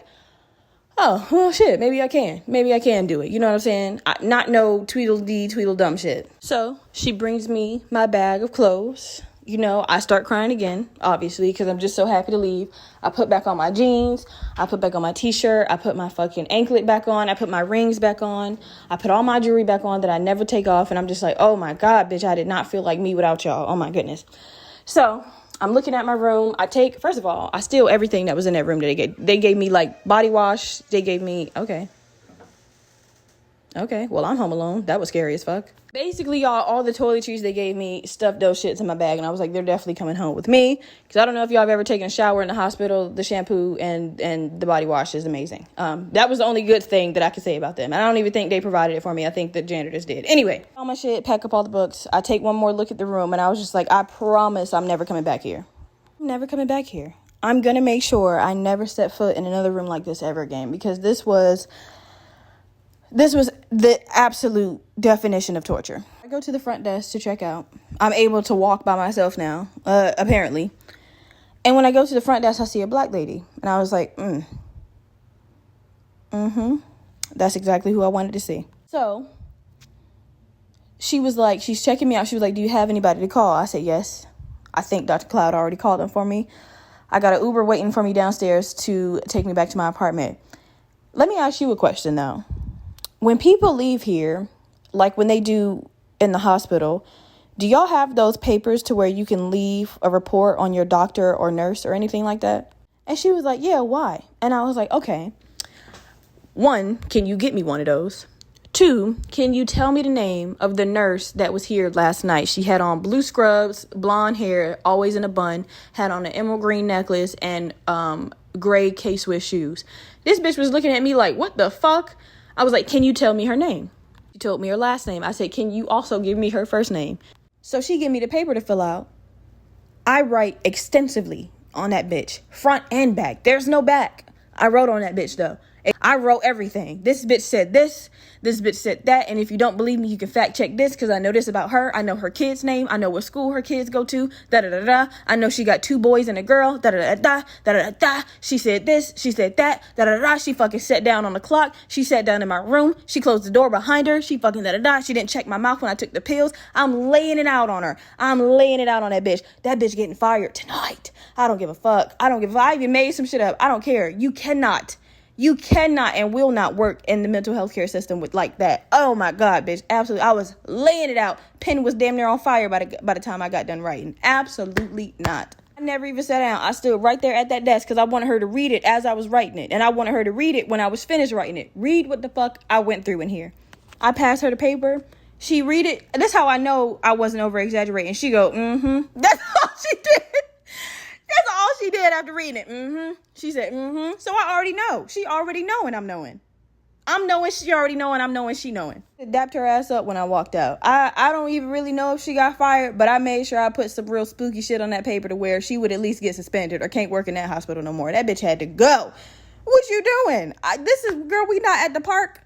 oh, well, shit, maybe I can do it. You know what I'm saying? Not no Tweedledum shit. So she brings me my bag of clothes. You know, I start crying again, obviously, because I'm just so happy to leave. I put back on my jeans. I put back on my t-shirt. I put my fucking anklet back on. I put my rings back on. I put all my jewelry back on that I never take off. And I'm just like, oh my God, bitch, I did not feel like me without y'all. Oh my goodness. So I'm looking at my room. First of all, I steal everything that was in that room that they gave. They gave me like body wash. They gave me, okay, well, I'm home alone. That was scary as fuck. Basically, y'all, all the toiletries they gave me, stuffed those shits in my bag. And I was like, they're definitely coming home with me. Because I don't know if y'all have ever taken a shower in the hospital. The shampoo and the body wash is amazing. That was the only good thing that I could say about them. And I don't even think they provided it for me. I think the janitors did. Anyway, all my shit, pack up all the books. I take one more look at the room. And I was just like, I promise I'm never coming back here. I'm never coming back here. I'm going to make sure I never step foot in another room like this ever again. Because this was the absolute definition of torture. I go to the front desk to check out. I'm able to walk by myself now, apparently. And when I go to the front desk, I see a black lady. And I was like, that's exactly who I wanted to see. So she was like, she's checking me out. She was like, "Do you have anybody to call?" I said, "Yes. I think Dr. Cloud already called them for me. I got an Uber waiting for me downstairs to take me back to my apartment." Let me ask you a question, though. When people leave here, like when they do in the hospital, do y'all have those papers to where you can leave a report on your doctor or nurse or anything like that? And she was like, "Yeah, why?" And I was like, okay. 1, can you get me one of those? 2, can you tell me the name of the nurse that was here last night? She had on blue scrubs, blonde hair, always in a bun, had on an emerald green necklace, and gray K-Swiss shoes. This bitch was looking at me like, what the fuck? I was like, "Can you tell me her name?" She told me her last name. I said, "Can you also give me her first name?" So she gave me the paper to fill out. I write extensively on that bitch, front and back. There's no back. I wrote on that bitch, though. I wrote everything. This bitch said this bitch said that, and if you don't believe me, you can fact check this, because I know this about her. I know her kid's name. I know what school her kids go to. Da-da-da-da. I know she got 2 boys and a girl. Da-da-da-da. Da-da-da-da. She said this. She said that. Da-da-da-da. She fucking sat down on the clock. She sat down in my room. She closed the door behind her. She fucking da-da-da. She didn't check my mouth when I took the pills. I'm laying it out on her. I'm laying it out on that bitch. That bitch getting fired tonight. I don't give a fuck. I even made some shit up. I don't care. You cannot and will not work in the mental health care system with like that. Oh my God, bitch. Absolutely. I was laying it out. Pen was damn near on fire by the time I got done writing. Absolutely not. I never even sat down. I stood right there at that desk because I wanted her to read it as I was writing it. And I wanted her to read it when I was finished writing it. Read what the fuck I went through in here. I passed her the paper. She read it. That's how I know I wasn't over exaggerating. She go, That's all she did. That's all she did after reading it. She said, So I already know. She already knowing I'm knowing. I'm knowing she already knowing. I'm knowing she knowing. Dapped her ass up when I walked out. I don't even really know if she got fired, but I made sure I put some real spooky shit on that paper to where she would at least get suspended or can't work in that hospital no more. That bitch had to go. What you doing? Girl, we not at the park.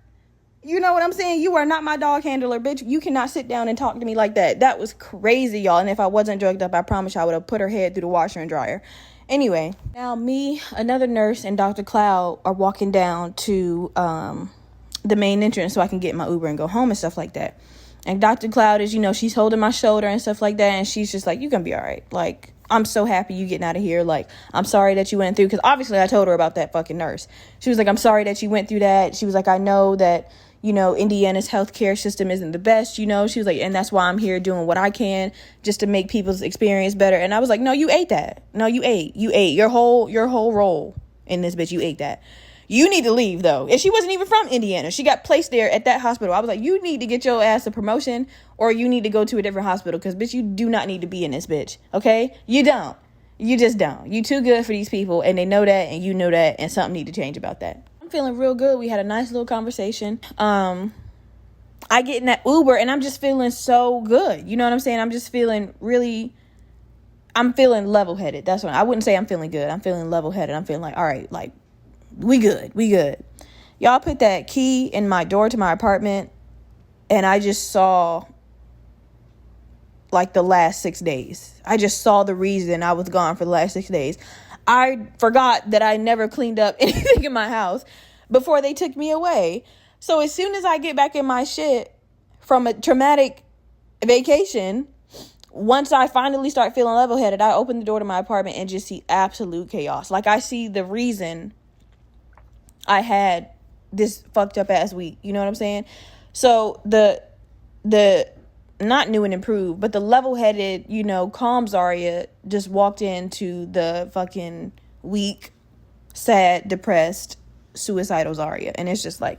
You know what I'm saying? You are not my dog handler, bitch. You cannot sit down and talk to me like that. That was crazy, y'all. And if I wasn't drugged up, I promise you I would have put her head through the washer and dryer. Anyway, now me, another nurse, and Dr. Cloud are walking down to the main entrance so I can get my Uber and go home and stuff like that. And Dr. Cloud is, she's holding my shoulder and stuff like that. And she's just like, you're going to be all right. Like, I'm so happy you getting out of here. Like, I'm sorry that you went through, because obviously I told her about that fucking nurse. She was like, I'm sorry that you went through that. She was like, I know that, Indiana's healthcare system isn't the best, she was like, and that's why I'm here doing what I can just to make people's experience better. And I was like, no, you ate that. No, you ate your whole role in this, bitch. You ate that. You need to leave, though. And she wasn't even from Indiana. She got placed there at that hospital. I was like, you need to get your ass a promotion, or you need to go to a different hospital, because, bitch, you do not need to be in this, bitch. Okay? You don't. You just don't. You too good for these people, and they know that, and you know that, and something need to change about that. Feeling real good. We had a nice little conversation. I get in that Uber and I'm just feeling so good. You know what I'm saying? I'm just feeling I'm feeling level-headed. That's what I wouldn't say I'm feeling good. I'm feeling level-headed. I'm feeling like, all right, like we good. Y'all put that key in my door to my apartment, and I just saw like the last 6 days. I just saw the reason I was gone for the last 6 days. I forgot that I never cleaned up anything in my house before they took me away. So as soon as I get back in my shit from a traumatic vacation, once I finally start feeling level-headed, I open the door to my apartment and just see absolute chaos. Like, I see the reason I had this fucked up ass week. You know what I'm saying? So the not new and improved, but the level-headed, calm Zaria just walked into the fucking weak, sad, depressed, suicidal Zaria. And it's just like,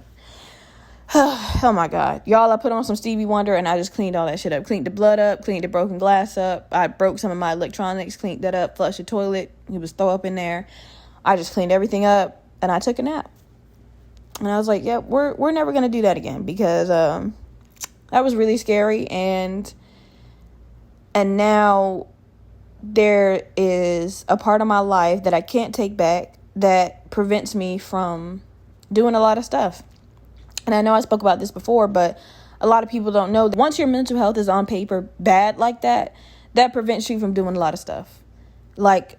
oh my God. Y'all, I put on some Stevie Wonder and I just cleaned all that shit up. Cleaned the blood up, cleaned the broken glass up. I broke some of my electronics, cleaned that up, flushed the toilet. It was throw up in there. I just cleaned everything up and I took a nap. And I was like, yeah, we're never going to do that again, because, that was really scary, and now there is a part of my life that I can't take back that prevents me from doing a lot of stuff. And I know I spoke about this before, but a lot of people don't know that once your mental health is on paper bad like that, that prevents you from doing a lot of stuff. Like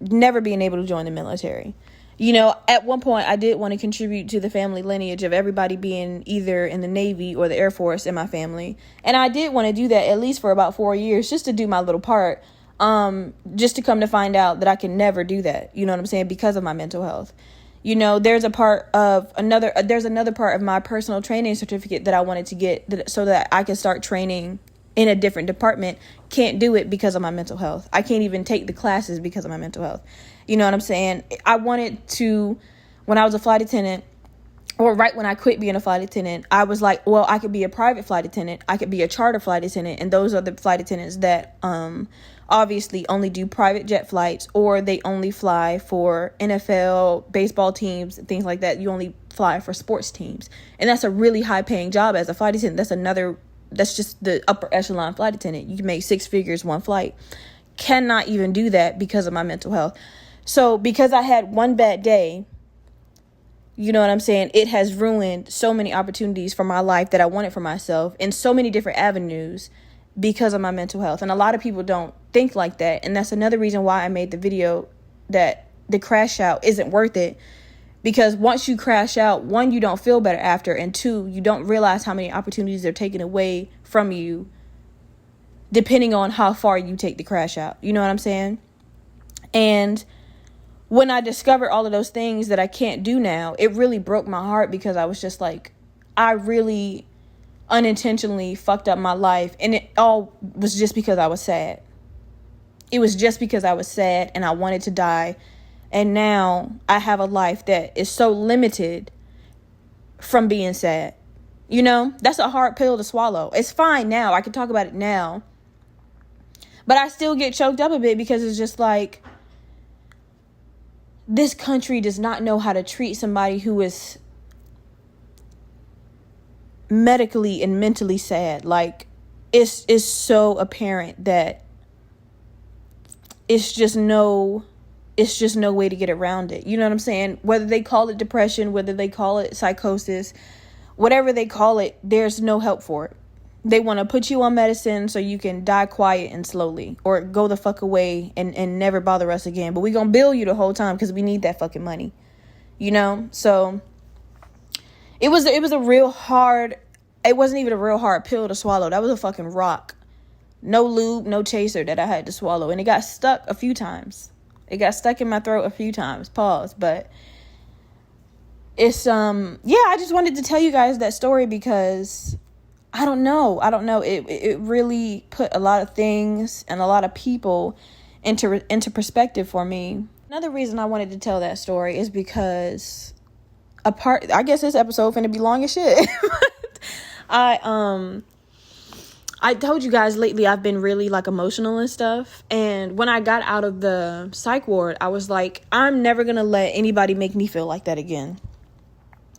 never being able to join the military. At one point, I did want to contribute to the family lineage of everybody being either in the Navy or the Air Force in my family. And I did want to do that at least for about 4 years, just to do my little part, just to come to find out that I can never do that. You know what I'm saying? Because of my mental health. There's another part of my personal training certificate that I wanted to get so that I can start training in a different department. Can't do it because of my mental health. I can't even take the classes because of my mental health. You know what I'm saying? I wanted to, when I was a flight attendant, or right when I quit being a flight attendant, I was like, well, I could be a private flight attendant. I could be a charter flight attendant. And those are the flight attendants that obviously only do private jet flights, or they only fly for NFL, baseball teams, things like that. You only fly for sports teams. And that's a really high paying job as a flight attendant. That's just the upper echelon flight attendant. You can make 6 figures one flight. Cannot even do that because of my mental health. So because I had one bad day, You know what I'm saying? It has ruined so many opportunities for my life that I wanted for myself in so many different avenues because of my mental health. And a lot of people don't think like that. And that's another reason why I made the video that the crash out isn't worth it. Because once you crash out, one, you don't feel better after. And two, you don't realize how many opportunities are taken away from you depending on how far you take the crash out. You know what I'm saying? And when I discovered all of those things that I can't do now, it really broke my heart because I was just like, I really unintentionally fucked up my life. And it all was just because I was sad. It was just because I was sad and I wanted to die. And now I have a life that is so limited from being sad. You know, that's a hard pill to swallow. It's fine now. I can talk about it now. But I still get choked up a bit because it's just like, this country does not know how to treat somebody who is medically and mentally sad. Like, it's so apparent that it's just no way to get around it. You know what I'm saying? Whether they call it depression, whether they call it psychosis, whatever they call it, there's no help for it. They want to put you on medicine so you can die quiet and slowly, or go the fuck away and never bother us again. But we gonna bill you the whole time because we need that fucking money, you know? So it was a real hard, it wasn't even a real hard pill to swallow. That was a fucking rock. No lube, no chaser that I had to swallow. And it got stuck a few times. It got stuck in my throat a few times. Pause. But it's, I just wanted to tell you guys that story because I don't know. It really put a lot of things and a lot of people into perspective for me. Another reason I wanted to tell that story is because I guess this episode finna be long as shit. I told you guys lately I've been really like emotional and stuff. And when I got out of the psych ward, I was like, I'm never going to let anybody make me feel like that again.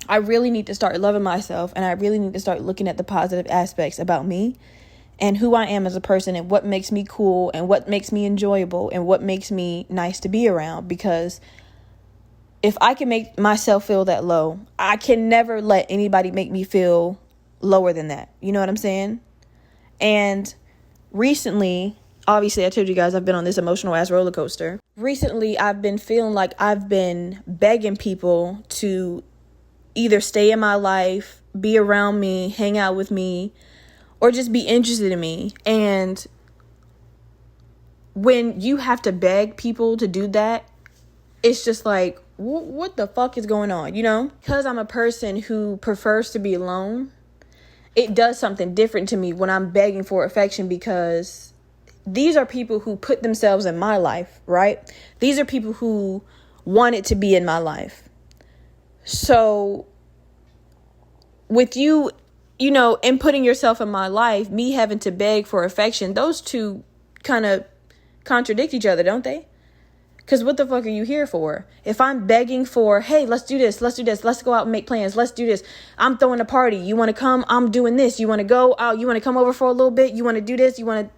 I really need to start loving myself, and I really need to start looking at the positive aspects about me and who I am as a person and what makes me cool and what makes me enjoyable and what makes me nice to be around. Because if I can make myself feel that low, I can never let anybody make me feel lower than that. You know what I'm saying? And recently, obviously, I told you guys I've been on this emotional ass roller coaster. Recently, I've been feeling like I've been begging people to either stay in my life, be around me, hang out with me, or just be interested in me. And when you have to beg people to do that, it's just like, what the fuck is going on, you know? Because I'm a person who prefers to be alone, it does something different to me when I'm begging for affection, because these are people who put themselves in my life, right? These are people who wanted to be in my life. So with you, you know, inputting yourself in my life, me having to beg for affection, those two kind of contradict each other, don't they? Because what the fuck are you here for? If I'm begging for, hey, let's do this, let's go out and make plans, let's do this. I'm throwing a party. You want to come? I'm doing this. You want to go out? You want to come over for a little bit? You want to do this? You want to...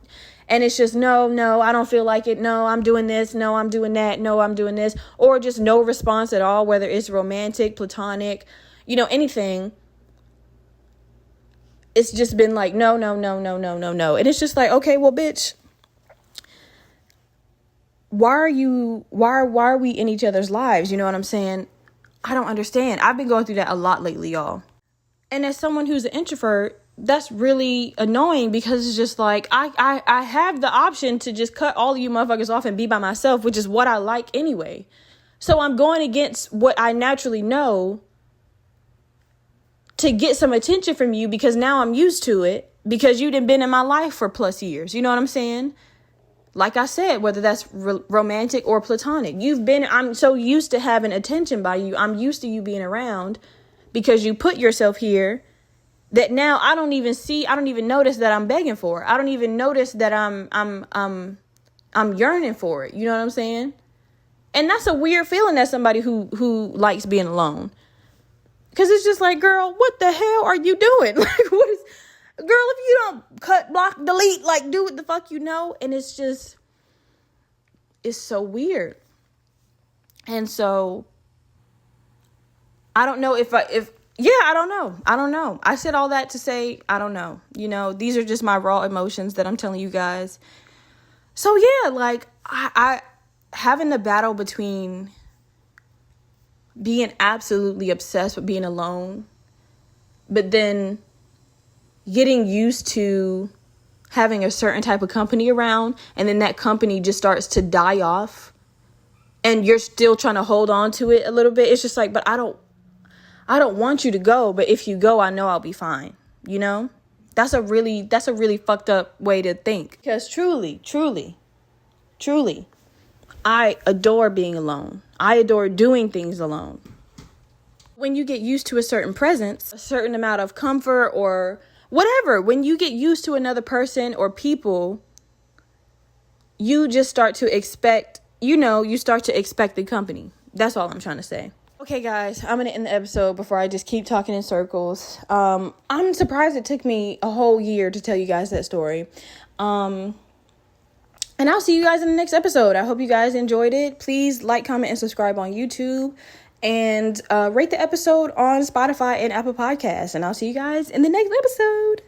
And it's just, no, I don't feel like it. No, I'm doing this. No, I'm doing that. No, I'm doing this. Or just no response at all, whether it's romantic, platonic, you know, anything. It's just been like, no. And it's just like, okay, well, bitch, why are we in each other's lives? You know what I'm saying? I don't understand. I've been going through that a lot lately, y'all. And as someone who's an introvert, that's really annoying, because it's just like, I have the option to just cut all of you motherfuckers off and be by myself, which is what I like anyway. So I'm going against what I naturally know to get some attention from you, because now I'm used to it, because you done been in my life for plus years. You know what I'm saying? Like I said, whether that's romantic or platonic, I'm so used to having attention by you. I'm used to you being around because you put yourself here, that now I don't even notice that I'm begging for it. I don't even notice that I'm yearning for it. You know what I'm saying? And that's a weird feeling as somebody who likes being alone. Cause it's just like, girl, what the hell are you doing? Like, what is, girl, if you don't cut, block, delete, like, do what the fuck you know. And it's just, it's so weird. And so I don't know I don't know. I don't know. I said all that to say, I don't know. These are just my raw emotions that I'm telling you guys. So yeah, like I having the battle between being absolutely obsessed with being alone, but then getting used to having a certain type of company around, and then that company just starts to die off and you're still trying to hold on to it a little bit. It's just like, but I don't want you to go, but if you go, I know I'll be fine. That's a really fucked up way to think. Because truly, I adore being alone. I adore doing things alone. When you get used to a certain presence, a certain amount of comfort or whatever, when you get used to another person or people, you just start to expect, the company. That's all I'm trying to say. Okay, guys, I'm going to end the episode before I just keep talking in circles. I'm surprised it took me a whole year to tell you guys that story. And I'll see you guys in the next episode. I hope you guys enjoyed it. Please like, comment, and subscribe on YouTube. And rate the episode on Spotify and Apple Podcasts. And I'll see you guys in the next episode.